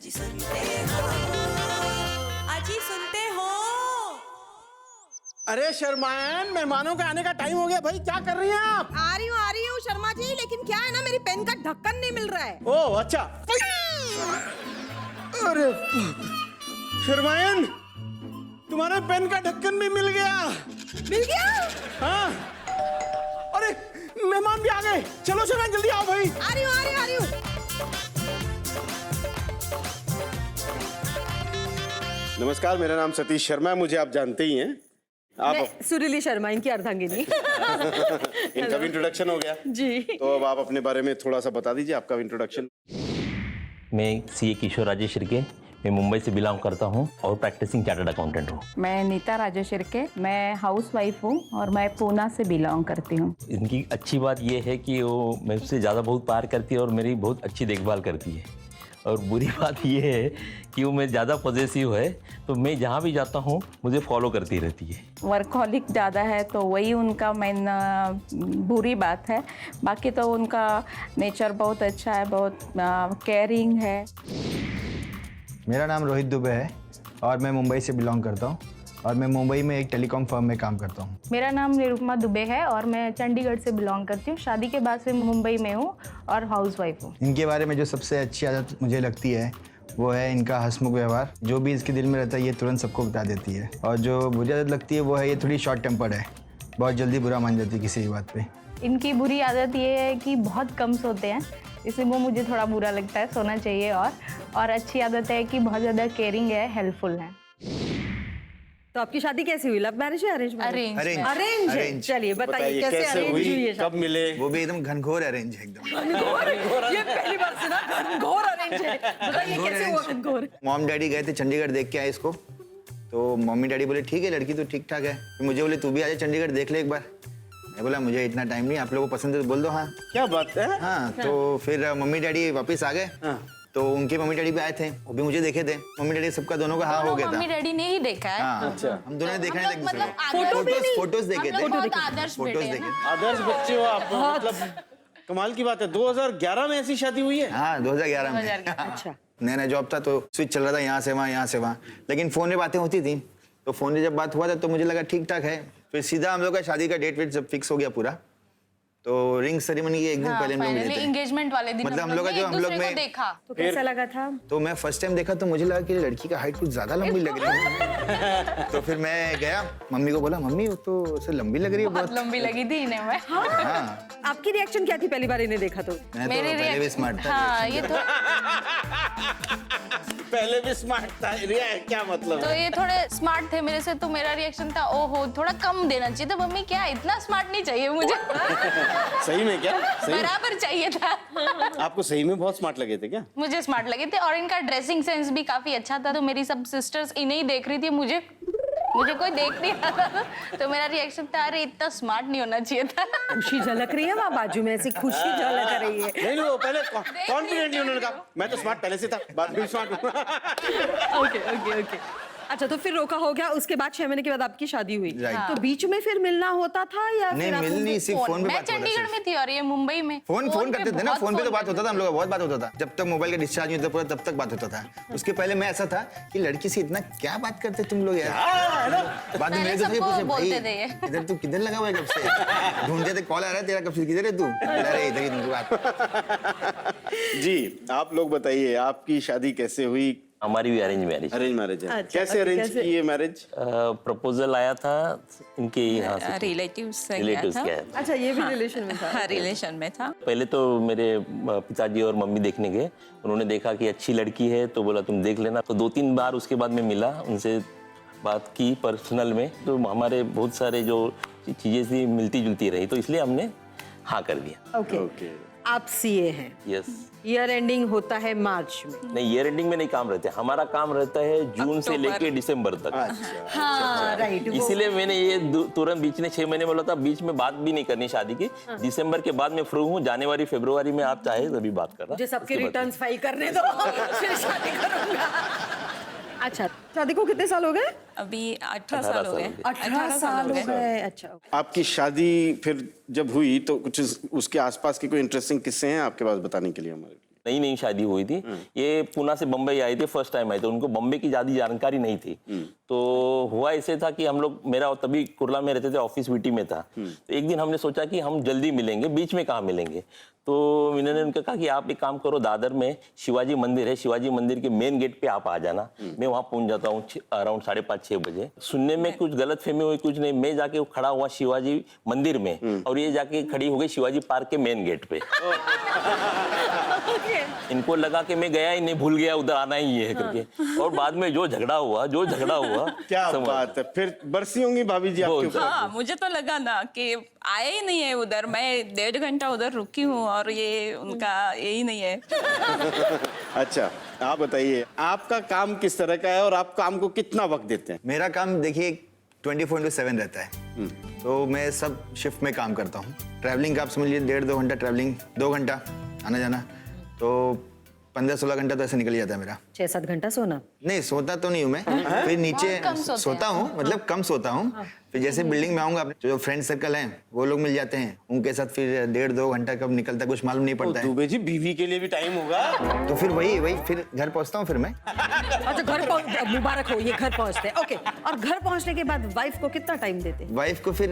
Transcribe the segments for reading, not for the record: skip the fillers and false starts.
अजी सुनते हो, अजी सुनते हो। अरे शर्मायन, मेहमानों के आने का टाइम हो गया भाई, क्या कर रही हैं आप? आ रही हूँ शर्मा जी, लेकिन क्या है ना, मेरी पेन का ढक्कन नहीं मिल रहा है। ओह अच्छा। अरे शर्मायन, तुम्हारे पेन का ढक्कन भी मिल गया। मिल गया? हाँ। अरे मेहमान भी आ गए, चलो शर्मायन जल्दी आओ भाई। आ रही हूँ। नमस्कार, मेरा नाम सतीश शर्मा है, मुझे आप जानते ही हैं। आप सुरीली शर्मा, इनकी अर्धांगिनी। इनका भी इंट्रोडक्शन हो गया जी। तो अब आप अपने बारे में थोड़ा सा बता दीजिए, आपका इंट्रोडक्शन। मैं सीए किशोर राजेश शिर्के, मैं मुंबई से बिलोंग करता हूं और प्रैक्टिसिंग चार्टर्ड अकाउंटेंट हूं। मैं नीता राजेश शिर्के, मैं हाउसवाइफ हूँ और मैं पूना से बिलोंग करती हूँ। इनकी अच्छी बात यह है कि वो मुझसे ज़्यादा बहुत प्यार करती है और मेरी बहुत अच्छी देखभाल करती है। और बुरी बात यह है कि वो मैं ज़्यादा पॉजिटिव है, तो मैं जहाँ भी जाता हूँ मुझे फॉलो करती रहती है। वर्कहॉलिक ज़्यादा है तो वही उनका मेन बुरी बात है। बाकी तो उनका नेचर बहुत अच्छा है, बहुत केयरिंग है। मेरा नाम रोहित दुबे है और मैं मुंबई से बिलोंग करता हूँ और मैं मुंबई में एक टेलीकॉम फर्म में काम करता हूँ। मेरा नाम निरुपमा दुबे है और मैं चंडीगढ़ से बिलोंग करती हूँ। शादी के बाद से मुंबई में हूँ और हाउसवाइफ हूँ। इनके बारे में जो सबसे अच्छी आदत मुझे लगती है वो है इनका हंसमुख व्यवहार। जो भी इसके दिल में रहता है ये तुरंत सबको बता देती है। और जो बुरी आदत लगती है वो है ये थोड़ी शॉर्ट टेम्पर्ड है, बहुत जल्दी बुरा मान जाती है किसी भी बात पे। इनकी बुरी आदत ये है कि बहुत कम सोते हैं, इसलिए वो मुझे थोड़ा बुरा लगता है, सोना चाहिए। और अच्छी आदत है कि बहुत ज़्यादा केयरिंग है, हेल्पफुल है। तो आपकी शादी कैसी हुई? लव मैरिज या अरेंज मैरिज? अरेंज। अरेंज। चलिए बताइए कैसे अरेंज हुई ये शादी? कब मिले? वो भी एकदम घनघोर अरेंज है एकदम। घनघोर? ये पहली बार सुना, घनघोर अरेंज है। बताइए कैसे हुआ घनघोर? मॉम डैडी गए थे चंडीगढ़ देख के आए इसको, तो मम्मी डैडी बोले ठीक है लड़की तो ठीक ठाक है। फिर मुझे बोले तू भी आ जा चंडीगढ़ देख ले एक बार। मैं बोला मुझे इतना टाइम नहीं, आप लोगों को पसंद है तो बोल दो हाँ। क्या बात है? हाँ तो फिर मम्मी डैडी वापस आ गए। तो उनके मम्मी डैडी भी आए थे, वो भी मुझे देखे थे। मम्मी डैडी सबका दोनों का हाँ हो गया था। मम्मी डैडी ने ही देखा है। हाँ अच्छा, हम दोनों ने देखा नहीं था मतलब फोटोज देखे थे। फोटोज देखे थे। आदर्श बच्चे हो आप, मतलब कमाल की बात है। 2011 में ऐसी शादी हुई है? हाँ 2011 में। अच्छा। नया नया जॉब था तो स्विच चल रहा था यहाँ से वहाँ, लेकिन फोन में बातें होती थी। तो फोन में जब बात हुआ था तो मुझे लगा ठीक ठाक है। फिर सीधा हम लोग का शादी का डेट वेट जब फिक्स हो गया पूरा, तो रिंग सेरेमनी के एक दिन पहले हम लोग मिले थे। एंगेजमेंट वाले दिन मतलब हम लोग का जो हम लोग में देखा। तो कैसा लगा था? तो मैं फर्स्ट टाइम देखा तो मुझे लगा कि लड़की का हाइट कुछ ज्यादा लंबी लग रही है। तो फिर मैं गया मम्मी को बोला मम्मी वो तो ऐसे लंबी लग रही है बहुत। लंबी लगी थी इन्हें मैं। हाँ आपकी रिएक्शन क्या थी पहली बार इन्हें देखा तो? मैं तो पहले भी स्मार्ट था। हाँ ये तो पहले भी स्मार्ट था, रिया क्या मतलब? तो ये थोड़े स्मार्ट थे मेरे से, तो मेरा रिएक्शन था ओहो थोड़ा कम देना चाहिए था। मम्मी क्या इतना स्मार्ट नहीं चाहिए मुझे। सही में क्या? सही? बराबर चाहिए था। आपको सही में बहुत स्मार्ट लगे थे क्या? मुझे स्मार्ट लगे थे और इनका ड्रेसिंग सेंस भी काफी अच्छा था। तो मेरी सब सिस्टर्स इन्हें ही देख रही थी, मुझे कोई देख नहीं रहा था। तो मेरा रिएक्शन था अरे इतना स्मार्ट नहीं होना चाहिए था। खुशी झलक रही है वहाँ बाजू में, ऐसी खुशी झलक रही है। नहीं वो पहले कॉन्फिडेंटली उन्होंने कहा मैं तो स्मार्ट पहले से था, बाद में स्मार्ट हूँ। ओके। अच्छा तो फिर रोका हो गया, उसके बाद 6 महीने के बाद आपकी शादी हुई। Right. तो बीच में फिर मिलना होता था या नहीं फिर आप मिलनी सिर्फ फोन पे मैं बात होता चंडीगढ़ था। में थी और ये मुंबई में। फोन करते थे ना, बहुत फोन पे तो बात करते होता था हम लोग का, बहुत बात होता था। जब तक मोबाइल का डिस्चार्ज नहीं होता तब तक बात होता था। उसके पहले मैं ऐसा था कि लड़की से इतना क्या बात करते तुम लोग यार। बाद में मेरे सबको पूछे बोलते थे ये। भाई इधर तू किधर लगा हुआ है कब से? ढूंढते थे, कॉल आ रहा है तेरा कब से, किधर है तू? अरे इधर ही बात। जी आप लोग बताइए आपकी शादी कैसे हुई? हमारी भी अरेंज मैरिज। अरेंज मैरिज है। अच्छा, कैसे अरेंज की ये मैरिज? प्रपोजल आया था इनके यहाँ से, रिलेटिव्स से गया रिलेटिव्स था। के यहाँ। अच्छा ये भी रिलेशन में था? हाँ रिलेशन में था। पहले तो मेरे पिताजी और मम्मी देखने गए, उन्होंने देखा कि अच्छी लड़की है तो बोला तुम देख लेना। तो 2-3 बार उसके बाद में मिला, उनसे बात की पर्सनल में, तो हमारे बहुत सारे जो चीज़ें थी मिलती जुलती रही, तो इसलिए हमने हाँ कर दिया। ओके। आप सीए हैं? यस। ईयर एंडिंग होता है मार्च में? नहीं ईयर एंडिंग में नहीं काम रहते, हमारा काम रहता है जून से लेके दिसंबर तक। हाँ राइट। इसीलिए मैंने ये तुरंत बीच में 6 महीने बोला था, बीच में बात भी नहीं करनी शादी की। दिसंबर के बाद में फ्री हूँ, जनवरी फरवरी में आप चाहे तभी बात करना। मुझे सबके रिटर्न्स फाइल करने दो, फिर शादी करूंगा। अच्छा शादी को कितने साल हो गए? अभी 18 साल हो गए। 18 साल हो गए। अच्छा आपकी शादी फिर जब हुई तो कुछ उसके आसपास के कोई इंटरेस्टिंग किस्से हैं आपके पास बताने के लिए हमारे लिए? नई नई शादी हुई थी। ये पुणे से बम्बई आए थे, फर्स्ट टाइम आए थे, उनको बम्बई की ज़्यादा जानकारी नहीं थी। तो हुआ ऐसे था कि हम लोग, मेरा तभी कुर्ला में रहते थे, ऑफिस वीटी में था। तो एक दिन हमने सोचा कि हम जल्दी मिलेंगे, बीच में कहाँ मिलेंगे। तो मैंने उनका कहा कि आप एक काम करो, दादर में शिवाजी मंदिर है, शिवाजी मंदिर के मेन गेट पे आप आ जाना, मैं वहाँ पहुँच जाता हूँ अराउंड 5:30-6 बजे। सुनने में कुछ गलत फहमी हुई, कुछ नहीं, मैं जाके खड़ा हुआ शिवाजी मंदिर में और ये जाके खड़ी हो गई शिवाजी पार्क के मेन गेट पे। इनको लगा कि मैं गया ही नहीं, भूल गया, उधर आना ही है करके। और बाद में जो झगड़ा हुआ क्या समझ। बात है, फिर बरसी होंगी भाभी जी आपके बहुत ऊपर। हाँ, मुझे तो लगा ना कि आए ही नहीं है उधर। मैं 1.5 घंटा उधर रुकी हूँ और ये उनका यही नहीं है। अच्छा, आप बताइए आपका काम किस तरह का है और आप काम को कितना वक्त देते हैं? मेरा काम देखिए 24/7 रहता है। तो मैं सब शिफ्ट में काम करता हूँ। ट्रैवलिंग का आप समझ लीजिए 1.5-2 घंटा ट्रैवलिंग, 2 घंटा आना जाना, तो 15-16 घंटा तो ऐसे निकल जाता है मेरा। 6-7 घंटा सोना। नहीं, सोता तो नहीं हूँ मैं, फिर नीचे कम सोते सोता हूँ, मतलब कम सोता हूँ। फिर जैसे बिल्डिंग में आऊंगा, अपने जो फ्रेंड सर्कल हैं वो लोग मिल जाते हैं, उनके साथ फिर 1.5-2 घंटा कब निकलता है कुछ मालूम नहीं पड़ता है। दुबे जी, बीवी के लिए भी टाइम होगा। तो फिर वही फिर घर पहुंचता हूँ फिर मैं। अच्छा, घर पहुंच, मुबारक हो, ये घर पहुंचते हैं। ओके, और घर पहुंचने के बाद वाइफ को कितना टाइम देते हैं? वाइफ को फिर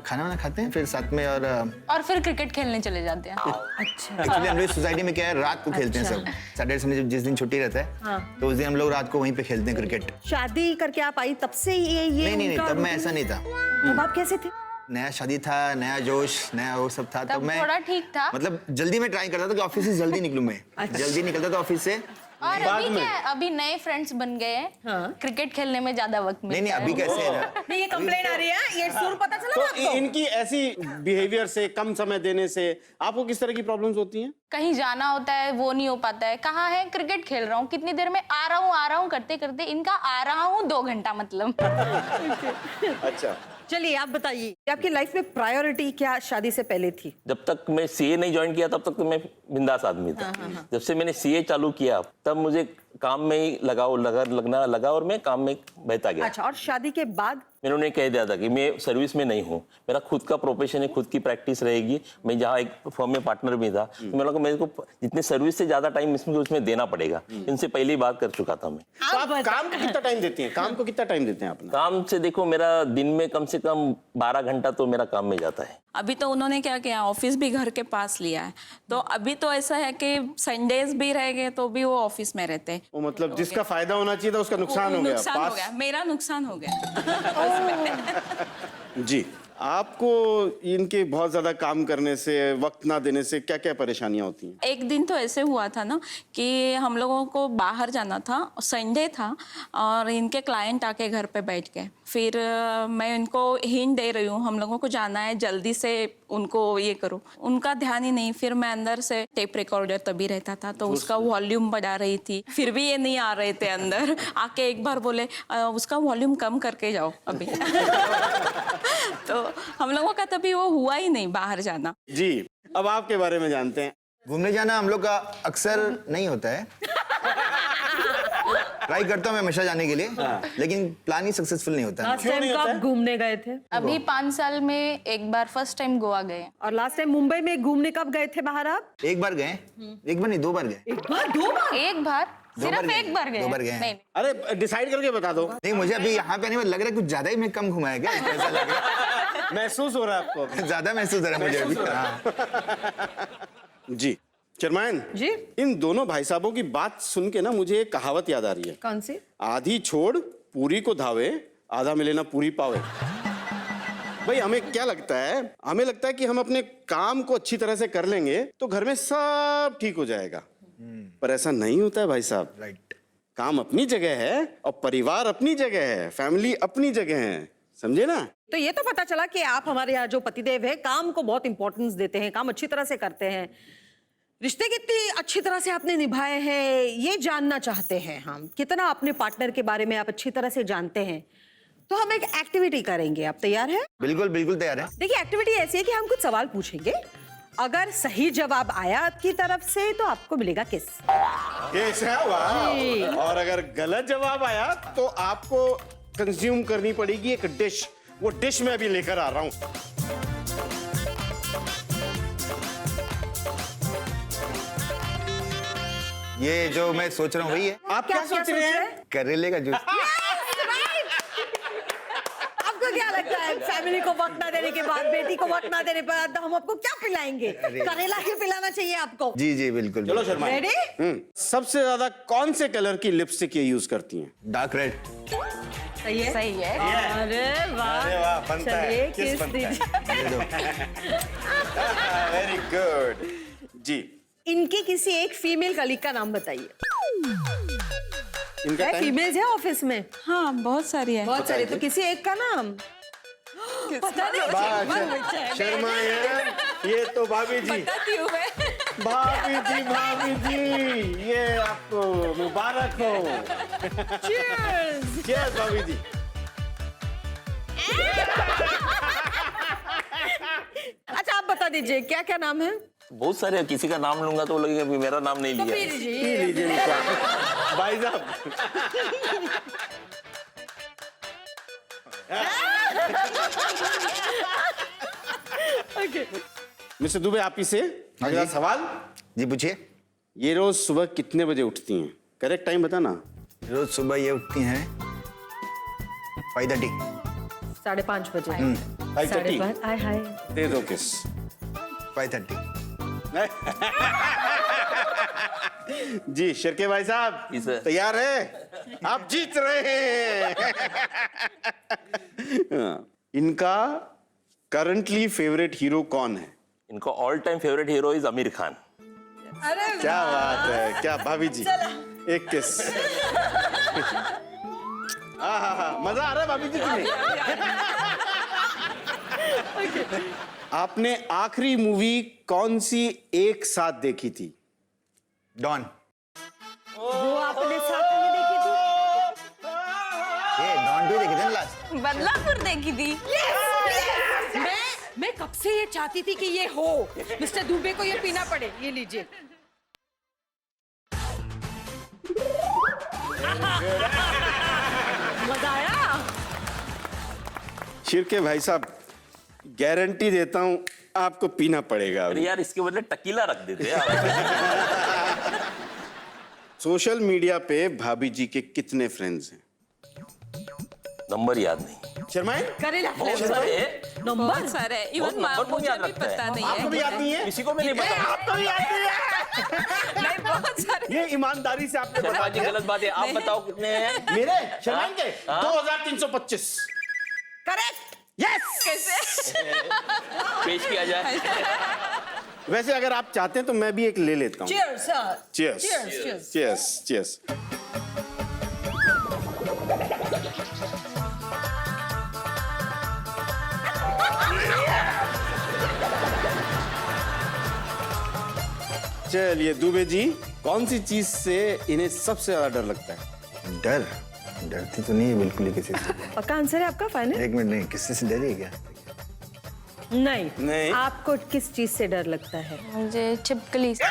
खाना वाना खाते हैं फिर साथ में, और फिर क्रिकेट खेलने चले जाते हैं। अच्छा, एक्चुअली हमारी सोसाइटी में क्या है, रात को खेलते हैं सब। सैटरडे संडे जिस दिन छुट्टी रहता है तो उस दिन हम लोग रात को वहीं पे खेलते हैं क्रिकेट। शादी करके आप आई तब से ये नहीं, उनका तब मैं routine? ऐसा नहीं था। तब आप कैसे थे? नया शादी था, नया जोश, नया वो सब था। तब मैं थोड़ा ठीक था। मतलब जल्दी में ट्राई करता था कि ऑफिस से जल्दी निकलूं मैं। जल्दी निकलता था ऑफिस से। और अभी क्या है, अभी नए फ्रेंड्स बन गए हैं, क्रिकेट खेलने में ज्यादा वक्त मिलता है। नहीं, अभी कैसे है ना, नहीं, ये कंप्लेन आ रही है, ये सुर पता चला ना तो आपको? इनकी ऐसी बिहेवियर से, कम समय देने से आपको किस तरह की प्रॉब्लम्स होती हैं? कहीं जाना होता है वो नहीं हो पाता है। कहाँ है, क्रिकेट खेल रहा हूँ, कितनी देर में आ रहा हूँ करते करते इनका आ रहा हूँ 2 घंटा मतलब। अच्छा, चलिए आप बताइए, आपकी लाइफ में प्रायोरिटी क्या शादी से पहले थी? जब तक मैं सीए नहीं ज्वाइन किया तब तक तो मैं बिंदास आदमी था। जब से मैंने सीए चालू किया तब मुझे काम में ही लगना लगा और मैं काम में बहता गया। अच्छा, और शादी के बाद? मैंने उन्हें कह दिया था कि मैं सर्विस में नहीं हूँ, मेरा खुद का प्रोफेशन है, खुद की प्रैक्टिस रहेगी। मैं जहाँ एक फर्म में पार्टनर भी था, तो मैंने कहा मेरे को जितने सर्विस से ज्यादा टाइम उसमें देना पड़ेगा। इनसे पहले ही बात कर चुका था मैं। तो आप काम को कितना टाइम देती हैं? काम को कितना टाइम देते हैं अपना? काम से देखो, मेरा दिन में कम से कम 12 घंटा तो मेरा काम में जाता है। अभी तो उन्होंने क्या किया, ऑफिस भी घर के पास लिया है। तो अभी तो ऐसा है कि संडेज भी रह गए तो भी वो ऑफिस में रहते हैं। वो मतलब जिसका फायदा होना चाहिए था उसका नुकसान हो गया। नुकसान हो पास गया, मेरा नुकसान हो गया। जी, आपको इनके बहुत ज्यादा काम करने से, वक्त ना देने से क्या क्या परेशानियां होती हैं? एक दिन तो ऐसे हुआ था ना कि हम लोगों को बाहर जाना था, संडे था, और इनके क्लाइंट आके घर पे बैठ गए। फिर मैं इनको हिंट दे रही हूँ, हम लोगों को जाना है, जल्दी से उनको ये करो। उनका ध्यान ही नहीं। फिर मैं अंदर से टेप रिकॉर्डर तभी रहता था तो उसका वॉल्यूम बढ़ा रही थी, फिर भी ये नहीं आ रहे थे अंदर। आके एक बार बोले उसका वॉल्यूम कम करके जाओ अभी। तो हम लोगों का तभी वो हुआ ही नहीं बाहर जाना। जी, अब आपके बारे में जानते हैं। घूमने जाना हम लोग का अक्सर नहीं होता है। ट्राई करता हूँ मैं हमेशा जाने के लिए, लेकिन प्लान ही सक्सेसफुल नहीं होता है। लास्ट टाइम कब घूमने गए थे? अभी 5 साल में एक बार फर्स्ट टाइम गोवा गए। और लास्ट टाइम मुंबई में घूमने कब गए थे बाहर आप? एक बार गए, एक बार नहीं 2 बार गए। एक बार, 2 बार? एक बार, सिर्फ एक बार गए। 2 बार गए। नहीं, अरे डिसाइड करके बता दो। नहीं, मुझे अभी यहाँ पे आने में लग रहा है कुछ ज्यादा ही मैं कम घुमाया क्या, ऐसा लग रहा महसूस हो रहा है आपको? है। ज्यादा महसूस हो रहा है मुझे अभी। हाँ। जी, चरमायन जी? इन दोनों भाई साहबों की बात सुन के ना मुझे एक कहावत याद आ रही है। कौन सी? आधी छोड़ पूरी को धावे, आधा मिले ना पूरी पावे। भाई हमें क्या लगता है, हमें लगता है कि हम अपने काम को अच्छी तरह से कर लेंगे तो घर में सब ठीक हो जाएगा। पर ऐसा नहीं होता है भाई साहब। राइट। काम अपनी जगह है और परिवार अपनी जगह है, फैमिली अपनी जगह है, समझे ना? तो ये तो पता चला कि आप हमारे यहाँ जो पतिदेव है काम को बहुत इंपॉर्टेंस देते हैं, काम अच्छी तरह से करते हैं। रिश्ते कितनी अच्छी तरह से आपने निभाए हैं ये जानना चाहते हैं हम। कितना अपने पार्टनर के बारे में आप अच्छी तरह से जानते हैं। तो हम एक एक्टिविटी करेंगे, आप तैयार हैं? बिल्कुल बिल्कुल तैयार है। देखिए, एक्टिविटी ऐसी है कि हम कुछ सवाल पूछेंगे, अगर सही जवाब आया आपकी तरफ से तो आपको मिलेगा किस। कैसा वाह। और अगर गलत जवाब आया तो आपको कंज्यूम करनी पड़ेगी एक डिश। वो डिश मैं अभी लेकर आ रहा हूं। ये जो मैं सोच रहा हूँ वही है, आप क्या सोच रहे हैं? करेले का जूस। आपको क्या लगता है फैमिली को वक्त ना देने के बाद, बेटी को वक्त ना देने पर हम आपको क्या पिलाएंगे? करेला ही पिलाना चाहिए आपको। जी जी बिल्कुल। चलो शर्मा, रेडी? सबसे ज्यादा कौन से कलर की लिपस्टिक ये यूज करती हैं? Dark red. सही है। सही है। अरे वाह, बनता है। चलिए किस किस बनता है? दीजिए। वेरी गुड जी। इनके किसी एक फीमेल कलीग का नाम बताइए। इनका टाइम फीमेल्स है ऑफिस में हाँ बहुत सारी है। बहुत सारे, तो किसी एक का नाम पता नहीं। शर्मा यार, ये तो भाभी जी, बताती हूँ मैं। भाभी जी, ये आपको मुबारक हो। Cheers! Cheers, भाभी जी। अच्छा आप बता दीजिए क्या क्या नाम है? बहुत सारे हैं, किसी का नाम लूंगा तो वो लगेगा कि मेरा नाम नहीं लिया है। पी लीजिए इनका। भाई साहब, मिस्टर दुबे, आप ही से अगला जी। सवाल। जी पूछिए। ये रोज सुबह कितने बजे उठती हैं? करेक्ट टाइम बताना। रोज सुबह ये उठती हैं 5:30। 5:30 बजे। 5:30। 5:30। हाय हाय। दे दो किस। 5:30। जी शिरके भाई साहब, जी सर। तैयार है? आप जीत रहे हैं। इनका करंटली फेवरेट हीरो कौन है? इनका all time favourite hero is Aamir Khan. क्या बात है, क्या भाभी जी, एक किस। हाँ, मजा आ रहा है भाभी जी तुम्हें? आपने आखिरी मूवी कौन सी एक साथ देखी थी? डॉन। वो आपने साथ में देखी थी? ये डॉन भी देखी थी ना लास्ट। बदलापुर देखी थी। मैं कब से ये चाहती थी कि ये हो, मिस्टर दुबे को ये पीना पड़े। ये लीजिए। मजा आया? शिरके भाई साहब, गारंटी देता हूं आपको पीना पड़ेगा अरे अभी। यार, इसके बदले टकीला रख देते यार। सोशल मीडिया पे भाभी जी के कितने फ्रेंड्स हैं? नंबर याद नहीं। शर्माएं? करेला बहुत फ्लेवर। सारे हैं। नंबर? बहुत सारे बहुत इवन नंबर कौन मुझे याद भी रखता है? पता नहीं आपको भी है। याद नहीं है? किसी को भी नहीं पता। आपको भी याद नहीं है? नहीं बहुत सारे। ये ईमानदारी से आपने शर्मा बता जी दिया। गलत बात है, आप बताओ कितने हैं? मेरे शर्माएं के हाँ? 2325। करेक्ट। यस। कैसे? पेश किया जाए। वैसे अगर आप चाहते हैं तो मैं भी एक ले लेता हूँ। Cheers, sir. Cheers. Cheers, cheers. Cheers. Cheers. चलिए दुबे जी, कौन सी चीज से इन्हें सबसे ज्यादा डर लगता है? डर? डरती तो नहीं है बिल्कुल ही किसी से। पक्का आंसर है आपका फाइनल? एक मिनट, नहीं किसी से डरी है क्या? नहीं। नहीं। आपको किस चीज से डर लगता है? मुझे छिपकली से।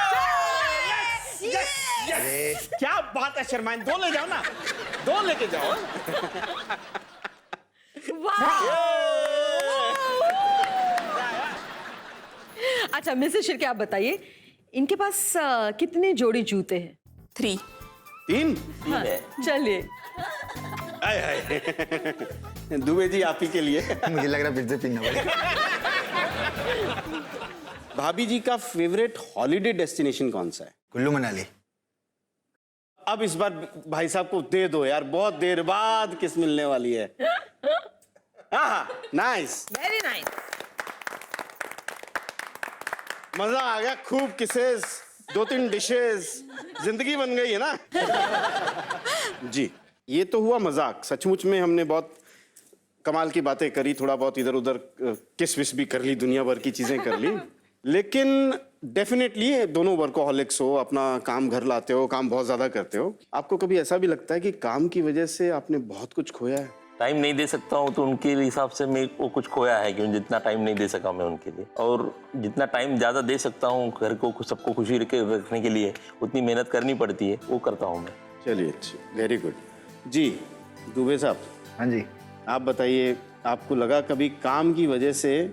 क्या बात है शर्माइन, दो ले जाओ ना, दो लेके जाओ। अच्छा मिसेस शिरके, आप बताइए इनके पास कितने जोड़ी जूते हैं? 3। 3? चलिए। आय हाय। दुबे जी आप ही के लिए। मुझे लग रहा है फिर से पीना पड़ेगा। भाभी जी का फेवरेट हॉलिडे डेस्टिनेशन कौन सा है? कुल्लू मनाली। अब इस बार भाई साहब को दे दो यार, बहुत देर बाद किस मिलने वाली है। हाँ, नाइस, वेरी नाइस। मजा आ गया, खूब किसेस, 2-3 डिशेस, जिंदगी बन गई है ना। जी, ये तो हुआ मजाक। सचमुच में हमने बहुत कमाल की बातें करी, थोड़ा बहुत इधर उधर किस विस भी कर ली, दुनिया भर की चीजें कर ली। लेकिन डेफिनेटली दोनों वर्कोहॉलिक्स हो, अपना काम घर लाते हो, काम बहुत ज्यादा करते हो। आपको कभी ऐसा भी लगता है कि काम की वजह से आपने बहुत कुछ खोया है? टाइम नहीं दे सकता हूँ तो उनके हिसाब से मेरे को कुछ खोया है, क्योंकि जितना टाइम नहीं दे सका मैं उनके लिए, और जितना टाइम ज़्यादा दे सकता हूँ घर को सबको खुशी रखने के लिए, उतनी मेहनत करनी पड़ती है, वो करता हूँ मैं। चलिए, वेरी गुड। जी दुबे साहब, हाँ जी। आप बताइए, आपको लगा कभी काम की वजह से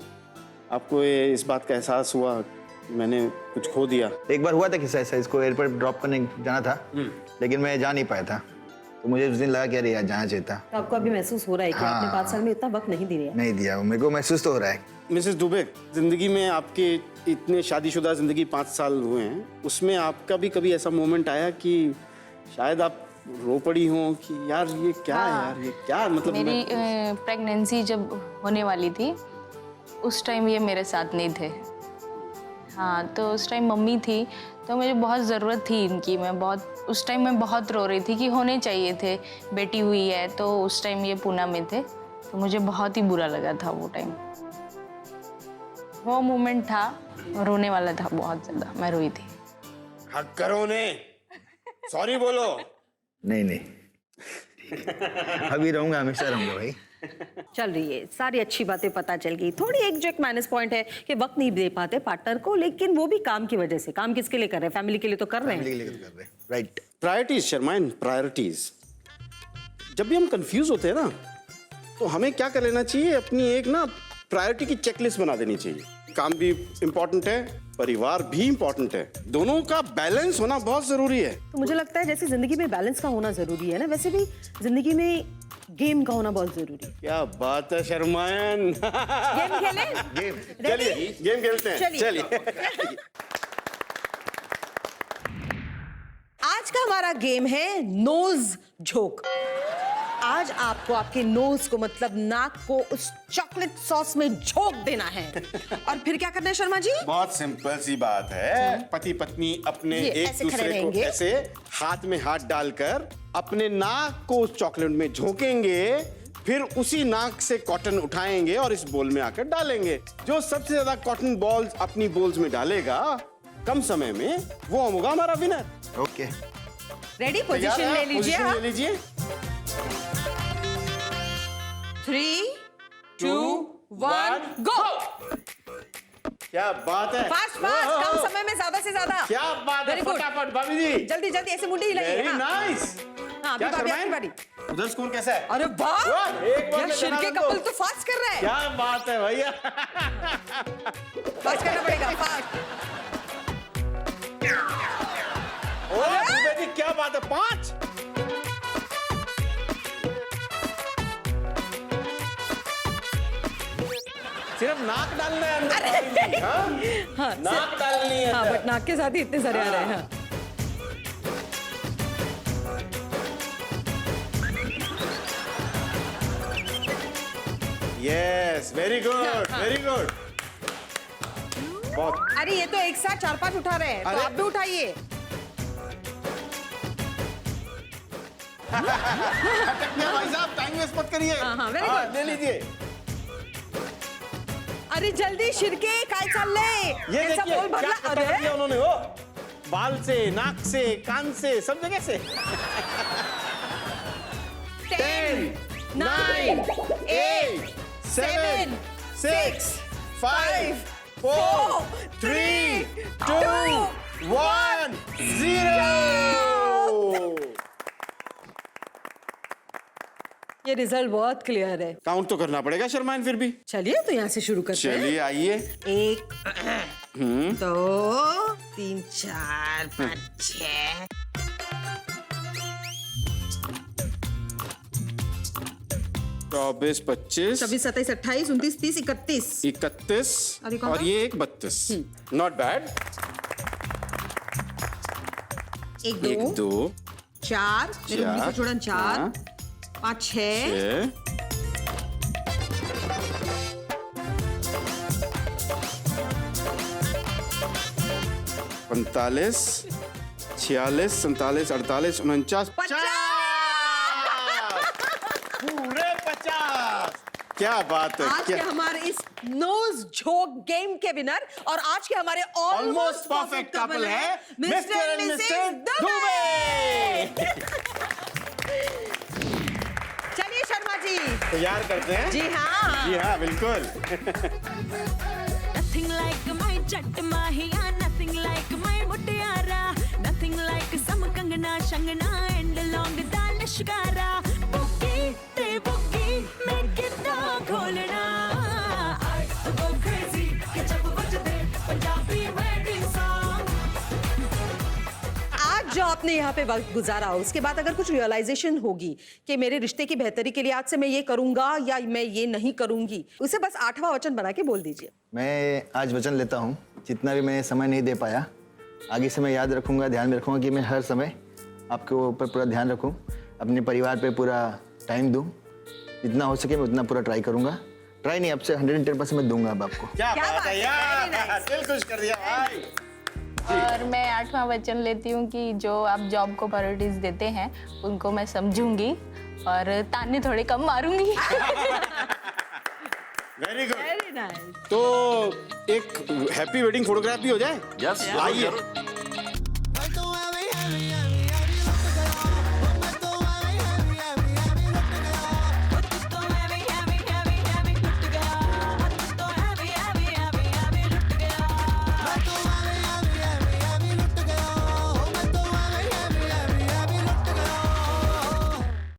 आपको इस बात का एहसास हुआ मैंने कुछ खो दिया। एक बार हुआ था किस्सा ऐसा, इसको एयरपोर्ट ड्रॉप करने जाना था, लेकिन मैं जा नहीं पाया था, तो मुझे उस दिन लगा कि अरे यार जाना चाहिए था। तो आपको अभी महसूस हो रहा है कि आपने 5 साल में इतना वक्त नहीं दिया? नहीं दिया, मेरे को महसूस तो हो रहा है। मिसेस दुबे, जिंदगी में आपके इतने शादीशुदा जिंदगी 5 साल हुए हैं, उसमें आपका भी कभी ऐसा मोमेंट आया कि शायद आप रो पड़ी हो कि यार ये क्या है यार, ये क्या मतलब? मेरी प्रेगनेंसी जब होने वाली थी उस टाइम ये मेरे साथ नहीं थे। हाँ, तो उस टाइम मम्मी थी, तो मुझे बहुत ज़रूरत थी इनकी। उस टाइम मैं बहुत रो रही थी कि होने चाहिए थे, बेटी हुई है। तो उस टाइम ये पूना में थे, तो मुझे बहुत ही बुरा लगा था वो टाइम। वो मोमेंट था, रोने वाला था बहुत ज़्यादा, मैं रोई थी। हक करो ने, सॉरी बोलो। नहीं अभी रहूंगा, हमेशा रहूंगा भाई। चल रही है, सारी अच्छी बातें पता चल गई। थोड़ी एक जो एक माइनस पॉइंट है कि वक्त नहीं दे पाते पार्टनर को, लेकिन वो भी काम की वजह से। काम किसके लिए कर रहे हैं? फैमिली के लिए तो कर रहे फैमिली हैं। के लिए कर रहे हैं, राइट। Priorities शर्माइन, priorities. जब भी हम कंफ्यूज होते हैं ना, तो हमें क्या कर लेना चाहिए, अपनी एक ना प्रायोरिटी की चेकलिस्ट बना देनी चाहिए। काम भी इंपॉर्टेंट है, परिवार भी इंपॉर्टेंट है, दोनों का बैलेंस होना बहुत जरूरी है। तो मुझे लगता है जैसे जिंदगी में बैलेंस का होना जरूरी है ना, वैसे भी जिंदगी में गेम का होना बहुत जरूरी है। क्या बात है शर्मायन। गेम खेलें? गेम, चलिए गेम खेलते हैं, चलिए। चलिए। आज का हमारा गेम है नोज झोंक। आज आपको आपके नोज को, मतलब नाक को, उस चॉकलेट सॉस में झोंक देना है। और फिर क्या करना है शर्मा जी? बहुत सिंपल सी बात है। पति पत्नी अपने ये एक ऐसे खड़े दूसरे को रहेंगे। ऐसे हाथ में हाथ डालकर अपने नाक को उस चॉकलेट में झोंकेंगे, फिर उसी नाक से कॉटन उठाएंगे और इस बोल में आकर डालेंगे। जो सबसे ज्यादा कॉटन बॉल्स अपनी बोल्स में डालेगा कम समय में, वो होगा हमारा विनर। Okay, ready? पोजीशन ले लीजिए। पोजीशन ले लीजिए। 3, 2, 1 गो। क्या बात है, फास्ट फास्ट, कम समय में ज्यादा से ज्यादा। क्या बात है, Very good. फटाफट भाभी जी, जल्दी जल्दी ऐसे मुंडी हिलाइए। वेरी हाँ। नाइस। हाँ, अभी क्या भाभी शर्माएं? आपकी बारी। उधर स्कोर कैसा है? अरे वाह, वाह, एक बार यार में शिरके बना दो। कपल तो फास्ट कर रहा है। क्या बात है भैया। फास्ट करना पड़ेगा, फास्ट। ओ दुबे जी, क्या बात है, 5। सिर्फ नाक डालना है अंदर। हाँ? नाक डालनी है। हाँ, बट नाक के साथ ही इतने सारे आ रहे हैं। हाँ। Yes, very good, very good. बहुत। अरे ये तो एक साथ 4-5 उठा रहे हैं, तो अरे। आप भी उठाइए। अटकने भाई साहब, टाइम वेस्ट मत करिए। हाँ, very good. ले लीजिए। अरे जल्दी शिरके, काय चालले? ये ऐसा देखिए बोल क्या भरला। कटा अरे दिया उन्होंने, वो बाल से, नाक से, कान से, सब जगह से। 10, 9, 8, 7, 6, 5, 4, 3, 2, 1, 0। ये रिजल्ट बहुत क्लियर है। काउंट तो करना पड़ेगा शर्माइन फिर भी। चलिए तो यहाँ से शुरू करते हैं। चलिए आइए। 1, 2, 3, 4, 5, 6। 24, 25, 26, 27, 28, 29, 30, 31। 31 और ये कौन और सा? ये एक 32। Not bad. 1, 1, 2, 2, 4, मेरे मम्मी से छोड़न 4, 5, 6, 45, 46, 47, 48, 49, 50। पूरे 50। क्या बात है, आज के क्या हमारे इस नोज झोंक गेम के विनर और आज के हमारे ऑलमोस्ट परफेक्ट कपल है मिस्टर एंड मिसेस दुबे। चलिए शर्मा जी। तैयार करते हैं। जी हाँ। जी हाँ, बिल्कुल। Nothing like my jat mahiya, nothing like my mutiara, nothing like some kangana shangana and long da lashkara. Boogie te boogie, make it kholna. I go crazy, ke jab bajde Punjabi mein जो आपने यहाँ पे वक्त गुजारा, उसके बाद अगर कुछ रियलाइजेशन होगी कि मेरे रिश्ते की बेहतरी के लिए आज से मैं ये करूंगा या मैं ये नहीं करूंगी, उसे बस 8वां वचन बना के बोल दीजिए। मैं आज वचन लेता हूँ, जितना भी मैं समय नहीं दे पाया, आगे से मैं याद रखूंगा, ध्यान में रखूंगा कि मैं हर समय आपके ऊपर पूरा ध्यान रखूं, अपने परिवार पे पूरा टाइम दूं, जितना हो सके मैं उतना पूरा ट्राई करूंगा। ट्राई नहीं, अब से 110% मैं दूंगा अब आपको। क्या क्या बात बात है है, यार, very nice. दिल खुश कर दिया भाई। और मैं 8वां वचन लेती हूँ कि जो आप जॉब को प्रायोरिटीज देते हैं उनको मैं समझूंगी और ताने थोड़े कम मारूंगी। Very good. Very nice. तो एक हैप्पी वेडिंग फोटोग्राफ भी हो जाए। यस आइए।